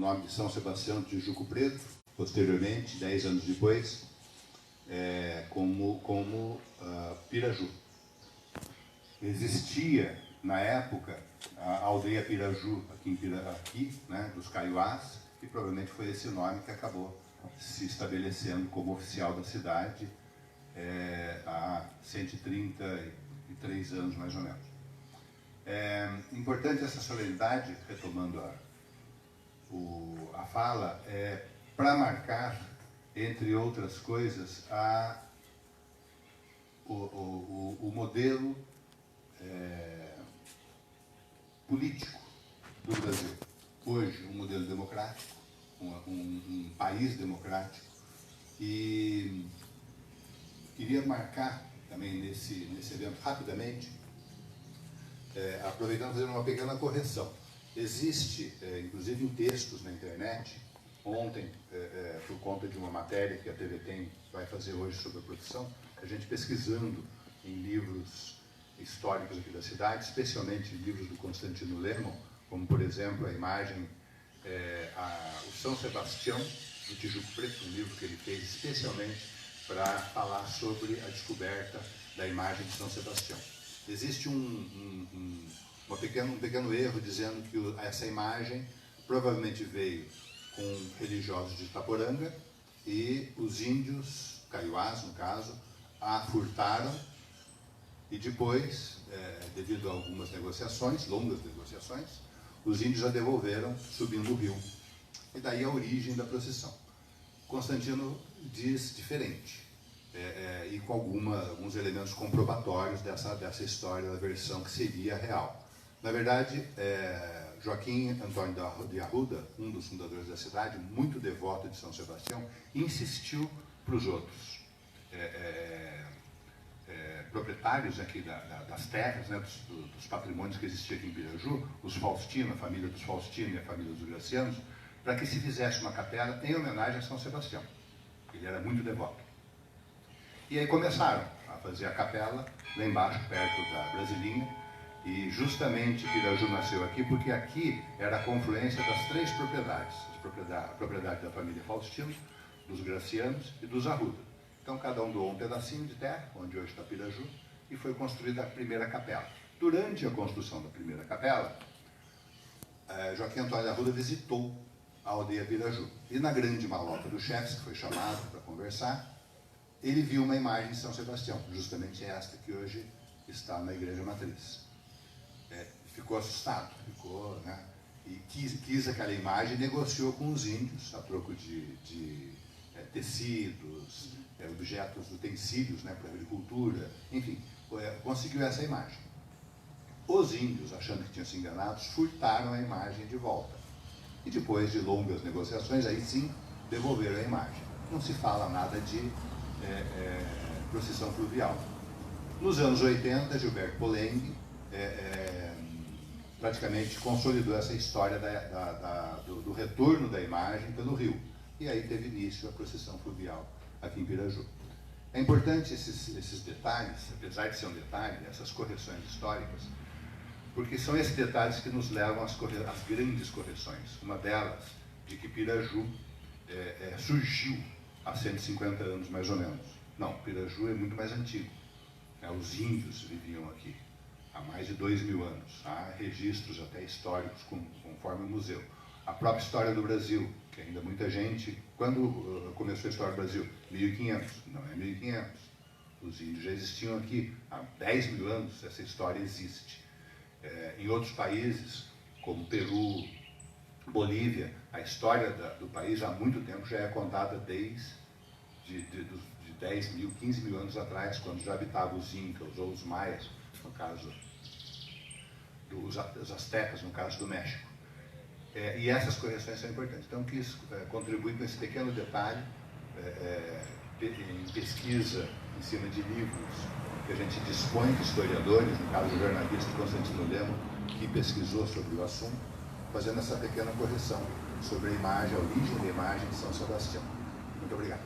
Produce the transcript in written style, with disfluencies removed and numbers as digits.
nome de São Sebastião de Tijuco Preto, posteriormente, 10 anos depois, como Piraju. Existia, na época, a aldeia Piraju, aqui, né, dos Caiuás, e provavelmente foi esse nome que acabou se estabelecendo como oficial da cidade há 133 anos, mais ou menos. Importante essa solenidade, retomando a fala, para marcar, entre outras coisas, o modelo político do Brasil. Hoje, um modelo democrático, um país democrático, e queria marcar também nesse evento, rapidamente, aproveitando fazer uma pequena correção. Existe, inclusive em textos na internet, ontem, por conta de uma matéria que a TV vai fazer hoje sobre a profissão, a gente pesquisando em livros históricos aqui da cidade, especialmente livros do Constantino Lemon, como, por exemplo, a imagem, o São Sebastião, do Tijuco Preto, um livro que ele fez especialmente para falar sobre a descoberta da imagem de São Sebastião. Existe um pequeno erro dizendo que essa imagem provavelmente veio com religiosos de Itaporanga e os índios, caiuás no caso, a furtaram e depois, devido a algumas negociações, longas negociações, os índios a devolveram subindo o rio. E daí a origem da procissão. Constantino diz diferente, e com alguns elementos comprobatórios dessa história, da versão que seria real. Na verdade, Joaquim Antônio de Arruda, um dos fundadores da cidade, muito devoto de São Sebastião, insistiu para os outros proprietários aqui das terras, né, dos patrimônios que existiam aqui em Piraju, os Faustino, a família dos Faustino e a família dos Gracianos, para que se fizesse uma capela em homenagem a São Sebastião. Ele era muito devoto. E aí começaram a fazer a capela lá embaixo, perto da Brasilinha, e justamente Piraju nasceu aqui porque aqui era a confluência das três propriedades, a propriedade da família Faustino, dos Gracianos e dos Arruda. Então cada um doou um pedacinho de terra, onde hoje está Piraju, e foi construída a primeira capela. Durante a construção da primeira capela, Joaquim Antônio de Arruda visitou a aldeia Piraju. E na grande malota dos chefes, que foi chamado para conversar, ele viu uma imagem de São Sebastião, justamente esta que hoje está na Igreja Matriz. Ficou assustado, né, e quis aquela imagem, negociou com os índios, a troco de tecidos, objetos, utensílios, né, para a agricultura, enfim, conseguiu essa imagem. Os índios, achando que tinham se enganado, furtaram a imagem de volta. E depois de longas negociações, aí sim, devolveram a imagem. Não se fala nada de procissão fluvial. Nos anos 80, Gilberto Polenghi praticamente consolidou essa história do retorno da imagem pelo rio. E aí teve início a procissão fluvial aqui em Piraju. É importante esses detalhes, apesar de ser um detalhe, essas correções históricas, porque são esses detalhes que nos levam às grandes correções. Uma delas, de que Piraju surgiu há 150 anos, mais ou menos. Não, Piraju é muito mais antigo. Os índios viviam aqui há mais de 2000 anos. Há registros até históricos, conforme o museu. A própria história do Brasil, que ainda muita gente... Quando começou a história do Brasil? 1500. Não é 1500. Os índios já existiam aqui há 10 mil anos. Essa história existe. Em outros países, como Peru, Bolívia, a história do país há muito tempo já é contada desde de 10 mil, 15 mil anos atrás, quando já habitavam os incas ou os maias, no caso dos astecas, no caso do México. E essas correções são importantes. Então, quis contribuir com esse pequeno detalhe, em pesquisa em cima de livros que a gente dispõe de historiadores, no caso do jornalista Constantino Lemon, que pesquisou sobre o assunto, fazendo essa pequena correção sobre a origem da imagem de São Sebastião. Muito obrigado.